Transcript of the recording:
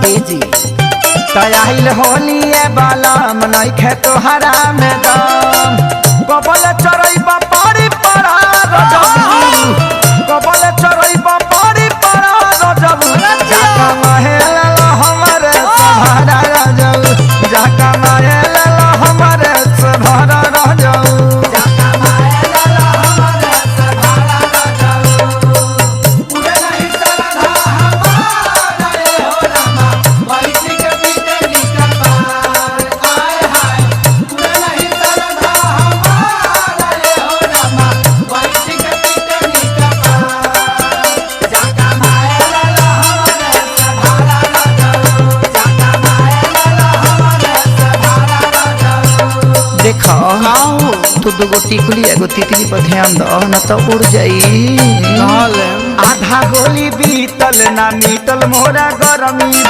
जी तयाइल होलिए बालाम नइखे तोहरा में दम कबल चरई बापारी पड़ा रजबू कबल चरई बापारी पड़ा रजबू जाका महल हमरे सभारा रजबू जाका महल हमरे सभारा रजबू देखो तू दो टिकुली एगो तितली पर ध्यान दो न तो उड़ जाई आधा गोली बीतल ना मीतल मोरा गरमी।